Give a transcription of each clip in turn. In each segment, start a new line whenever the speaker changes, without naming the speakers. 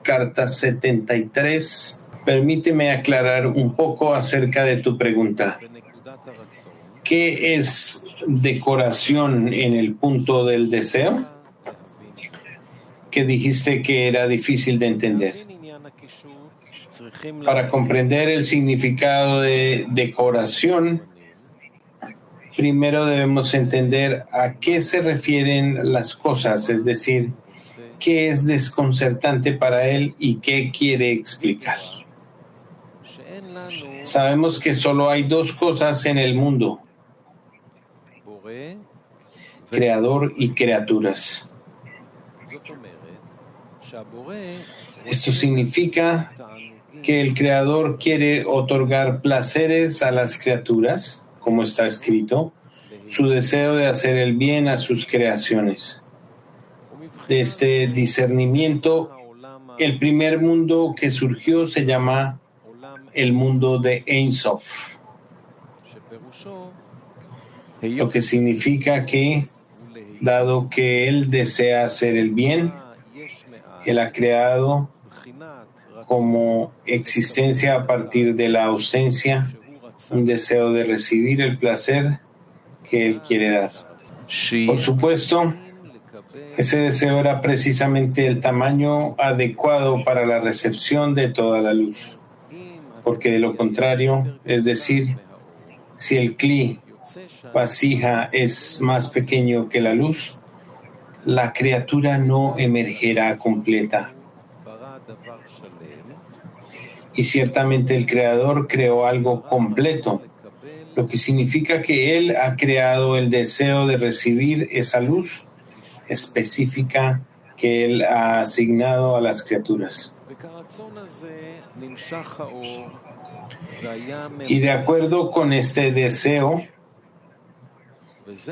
carta 73. Permíteme aclarar un poco acerca de tu pregunta. ¿Qué es decoración en el punto del deseo? Que dijiste que era difícil de entender. Para comprender el significado de decoración, primero debemos entender a qué se refieren las cosas, es decir, qué es desconcertante para él y qué quiere explicar. Sabemos que solo hay dos cosas en el mundo: creador y criaturas. Esto significa que el creador quiere otorgar placeres a las criaturas, como está escrito, su deseo de hacer el bien a sus creaciones. De este discernimiento, el primer mundo que surgió se llama el mundo de Ein Sof, lo que significa que, dado que él desea hacer el bien, él ha creado como existencia a partir de la ausencia un deseo de recibir el placer que él quiere dar. Por supuesto, ese deseo era precisamente el tamaño adecuado para la recepción de toda la luz, porque de lo contrario, es decir, si el cli, vasija, es más pequeño que la luz, la criatura no emergerá completa. Y ciertamente el Creador creó algo completo, lo que significa que Él ha creado el deseo de recibir esa luz específica que Él ha asignado a las criaturas. Y de acuerdo con este deseo,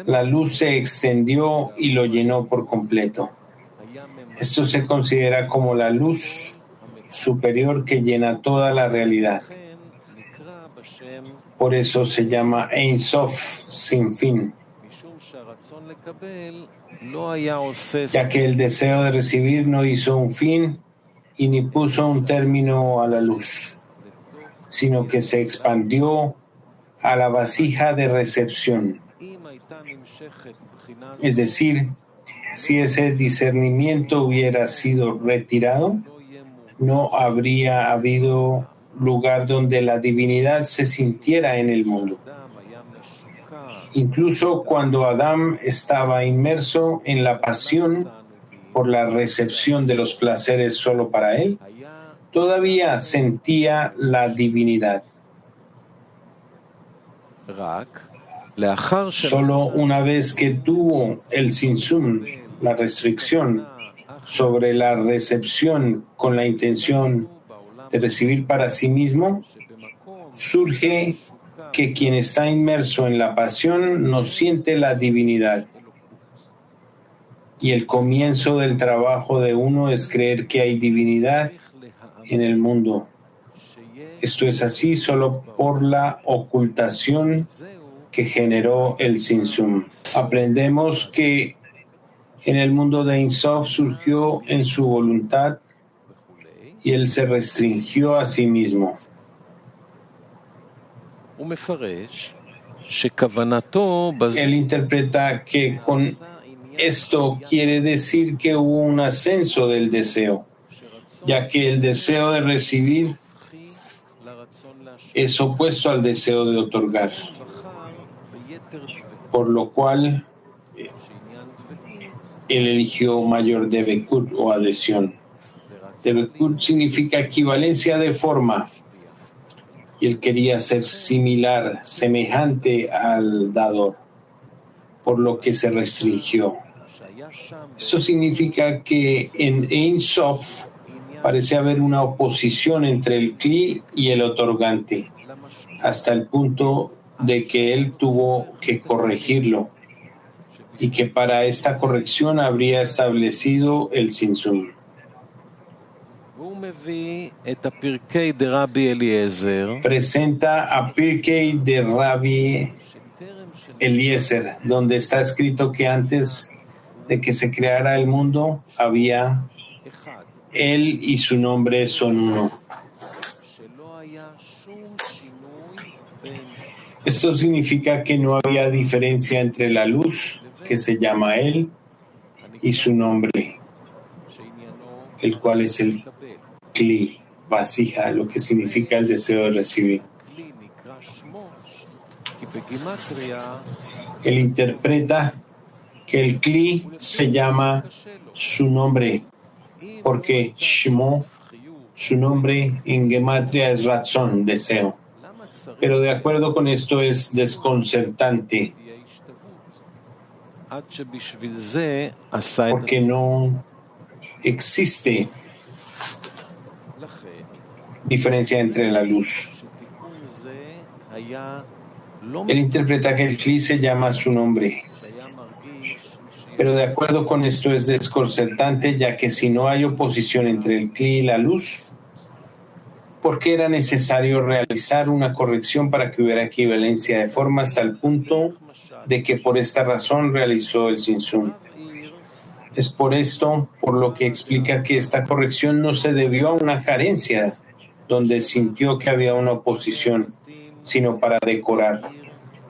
la luz se extendió y lo llenó por completo. Esto se considera como la luz superior que llena toda la realidad. Por eso se llama Ein Sof, sin fin, ya que el deseo de recibir no hizo un fin y ni puso un término a la luz, sino que se expandió a la vasija de recepción. Es decir, si ese discernimiento hubiera sido retirado, no habría habido lugar donde la divinidad se sintiera en el mundo. Incluso cuando Adán estaba inmerso en la pasión por la recepción de los placeres solo para él, todavía sentía la divinidad. Solo una vez que tuvo el Tzimtzum, la restricción sobre la recepción con la intención de recibir para sí mismo, surge que quien está inmerso en la pasión no siente la divinidad. Y el comienzo del trabajo de uno es creer que hay divinidad en el mundo. Esto es así solo por la ocultación que generó el Tzimtzum. Aprendemos que en el mundo de Ein Sof surgió en su voluntad y él se restringió a sí mismo. Él interpreta que con esto quiere decir que hubo un ascenso del deseo, ya que el deseo de recibir es opuesto al deseo de otorgar, por lo cual él eligió mayor debekut o adhesión. Debekut significa equivalencia de forma, y él quería ser similar, semejante al dador, por lo que se restringió. Esto significa que en Ein Sof parece haber una oposición entre el Kli y el otorgante, hasta el punto de que él tuvo que corregirlo, y que para esta corrección habría establecido el Tzimtzum. Presenta a Pirkei de Rabbi Eliezer, donde está escrito que antes de que se creara el mundo había Él y su nombre son uno. Esto significa que no había diferencia entre la luz, que se llama Él, y su nombre, el cual es el Kli, vasija, lo que significa el deseo de recibir. Él interpreta que el Kli se llama su nombre, porque Shmo, su nombre en gematria es razón, deseo. Pero de acuerdo con esto es desconcertante, porque no existe diferencia entre la luz. Él interpreta que el Kli se llama su nombre, pero de acuerdo con esto es desconcertante, ya que si no hay oposición entre el Kli y la luz, ¿por qué era necesario realizar una corrección para que hubiera equivalencia de forma hasta el punto de que por esta razón realizó el Sinsun? Es por esto, por lo que explica que esta corrección no se debió a una carencia, donde sintió que había una oposición, sino para decorar.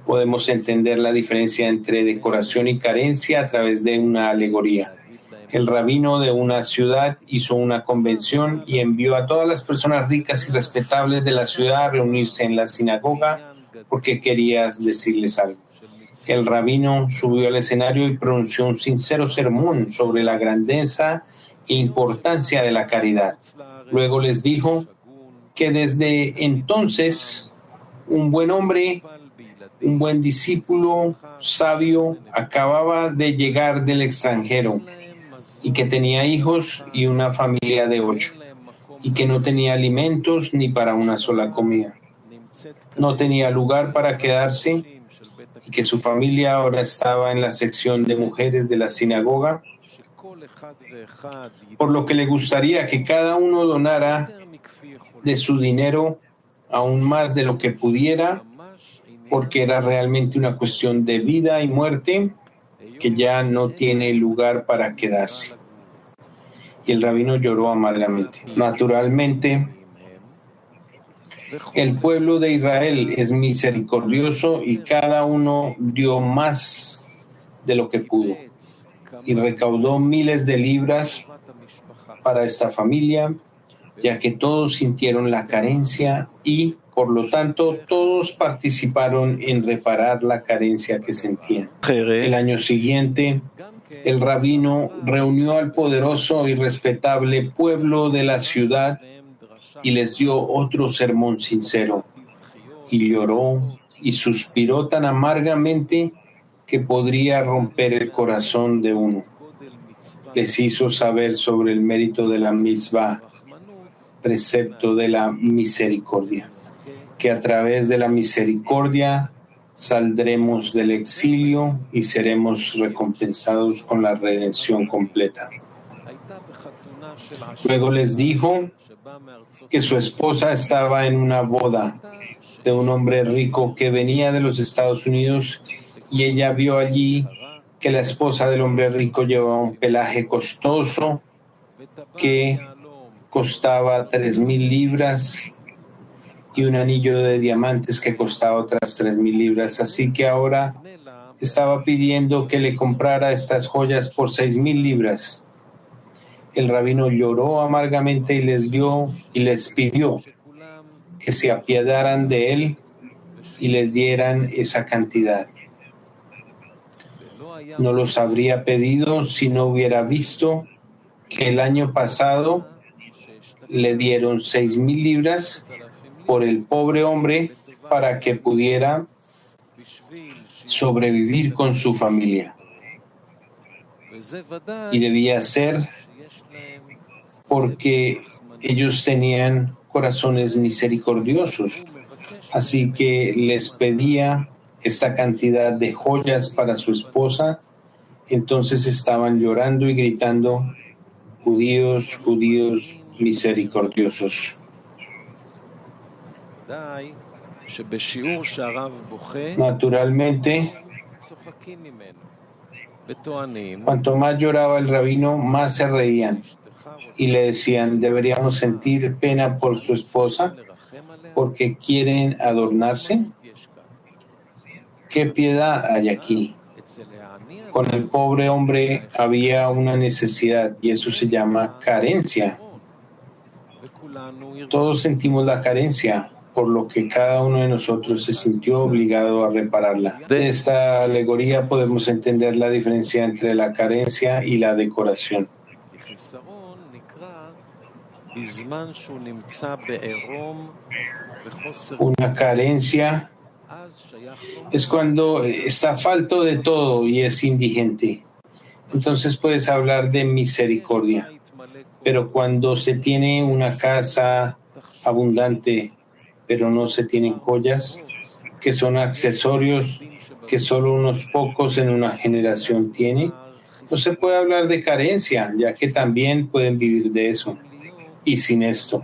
Podemos entender la diferencia entre decoración y carencia a través de una alegoría. El rabino de una ciudad hizo una convención y envió a todas las personas ricas y respetables de la ciudad a reunirse en la sinagoga porque quería decirles algo. El rabino subió al escenario y pronunció un sincero sermón sobre la grandeza e importancia de la caridad. Luego les dijo que desde entonces un buen hombre, un buen discípulo sabio, acababa de llegar del extranjero y que tenía hijos y una familia de 8, y que no tenía alimentos ni para una sola comida. No tenía lugar para quedarse y que su familia ahora estaba en la sección de mujeres de la sinagoga, por lo que le gustaría que cada uno donara de su dinero aún más de lo que pudiera, porque era realmente una cuestión de vida y muerte que ya no tiene lugar para quedarse. Y el rabino lloró amargamente. Naturalmente, el pueblo de Israel es misericordioso y cada uno dio más de lo que pudo y recaudó miles de libras para esta familia, ya que todos sintieron la carencia y, por lo tanto, todos participaron en reparar la carencia que sentían. El año siguiente, el rabino reunió al poderoso y respetable pueblo de la ciudad y les dio otro sermón sincero, y lloró y suspiró tan amargamente que podría romper el corazón de uno. Les hizo saber sobre el mérito de la mitzvah, precepto de la misericordia, que a través de la misericordia saldremos del exilio y seremos recompensados con la redención completa. Luego les dijo que su esposa estaba en una boda de un hombre rico que venía de los Estados Unidos y ella vio allí que la esposa del hombre rico llevaba un pelaje costoso que costaba 3,000 libras y un anillo de diamantes que costaba otras 3,000 libras. Así que ahora estaba pidiendo que le comprara estas joyas por 6,000 libras. El rabino lloró amargamente y les pidió que se apiadaran de él y les dieran esa cantidad. No los habría pedido si no hubiera visto que el año pasado le dieron 6,000 libras por el pobre hombre para que pudiera sobrevivir con su familia. Y debía ser porque ellos tenían corazones misericordiosos. Así que les pedía esta cantidad de joyas para su esposa. Entonces estaban llorando y gritando: judíos, judíos misericordiosos. Naturalmente, cuanto más lloraba el rabino, más se reían y le decían, deberíamos sentir pena por su esposa porque quieren adornarse. ¿Qué piedad hay aquí? Con el pobre hombre había una necesidad y eso se llama carencia. Todos sentimos la carencia, por lo que cada uno de nosotros se sintió obligado a repararla. De esta alegoría podemos entender la diferencia entre la carencia y la decoración. Una carencia es cuando está falto de todo y es indigente. Entonces puedes hablar de misericordia. Pero cuando se tiene una casa abundante, pero no se tienen joyas, que son accesorios que solo unos pocos en una generación tienen, no se puede hablar de carencia, ya que también pueden vivir de eso y sin esto.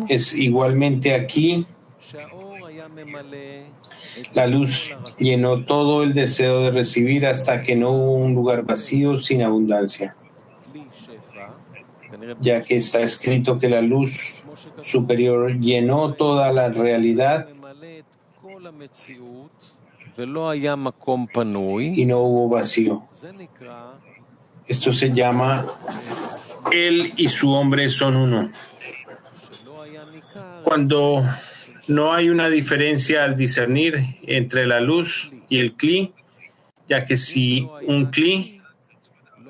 Es igualmente aquí, la luz llenó todo el deseo de recibir hasta que no hubo un lugar vacío sin abundancia, ya que está escrito que la luz superior llenó toda la realidad y no hubo vacío. Esto se llama él y su hombre son uno. Cuando no hay una diferencia al discernir entre la luz y el cli, ya que si un cli,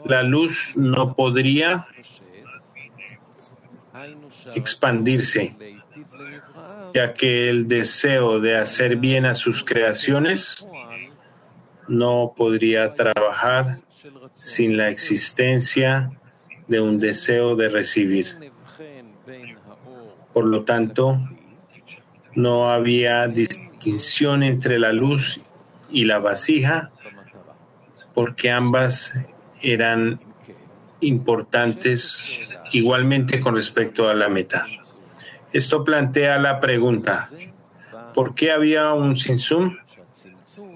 la luz no podría expandirse, ya que el deseo de hacer bien a sus creaciones no podría trabajar sin la existencia de un deseo de recibir. Por lo tanto, no había distinción entre la luz y la vasija, porque ambas eran importantes igualmente con respecto a la meta. Esto plantea la pregunta, ¿por qué había un Tzimtzum?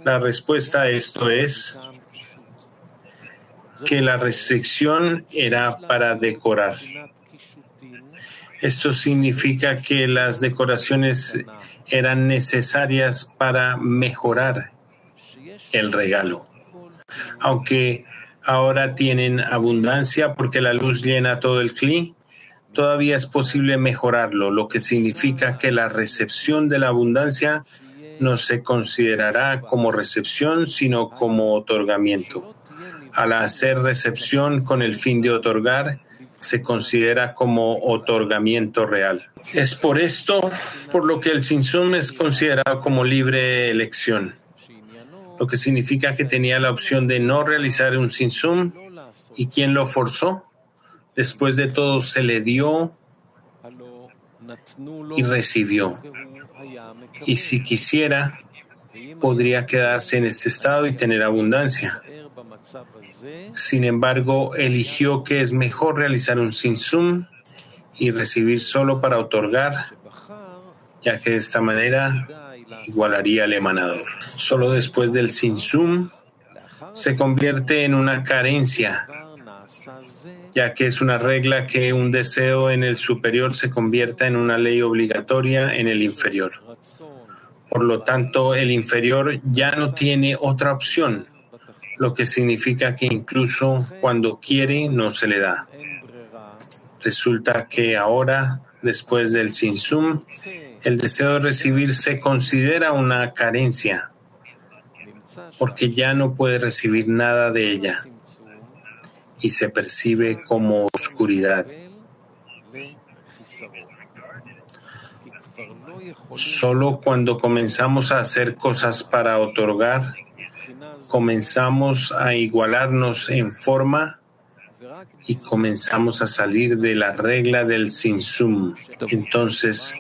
La respuesta a esto es que la restricción era para decorar. Esto significa que las decoraciones eran necesarias para mejorar el regalo. Aunque ahora tienen abundancia porque la luz llena todo el cli, todavía es posible mejorarlo, lo que significa que la recepción de la abundancia no se considerará como recepción, sino como otorgamiento. Al hacer recepción con el fin de otorgar, se considera como otorgamiento real. Es por esto por lo que el Tzimtzum es considerado como libre elección, lo que significa que tenía la opción de no realizar un Tzimtzum. ¿Y quién lo forzó? Después de todo se le dio y recibió. Y si quisiera, podría quedarse en este estado y tener abundancia. Sin embargo, eligió que es mejor realizar un Tzimtzum y recibir solo para otorgar, ya que de esta manera igualaría al emanador. Solo después del Tzimtzum se convierte en una carencia, ya que es una regla que un deseo en el superior se convierta en una ley obligatoria en el inferior. Por lo tanto, el inferior ya no tiene otra opción, lo que significa que incluso cuando quiere no se le da. Resulta que ahora, después del Tzimtzum, el deseo de recibir se considera una carencia, porque ya no puede recibir nada de ella y se percibe como oscuridad. Solo cuando comenzamos a hacer cosas para otorgar, comenzamos a igualarnos en forma y comenzamos a salir de la regla del Tzimtzum. Entonces,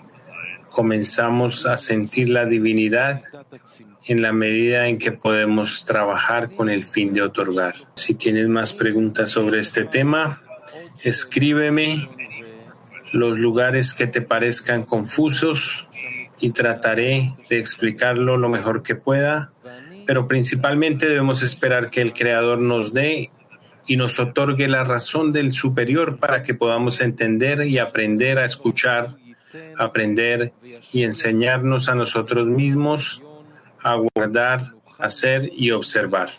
comenzamos a sentir la divinidad en la medida en que podemos trabajar con el fin de otorgar. Si tienes más preguntas sobre este tema, escríbeme los lugares que te parezcan confusos y trataré de explicarlo lo mejor que pueda, pero principalmente debemos esperar que el Creador nos dé y nos otorgue la razón del superior para que podamos entender y aprender a escuchar, aprender y enseñarnos a nosotros mismos a guardar, hacer y observar.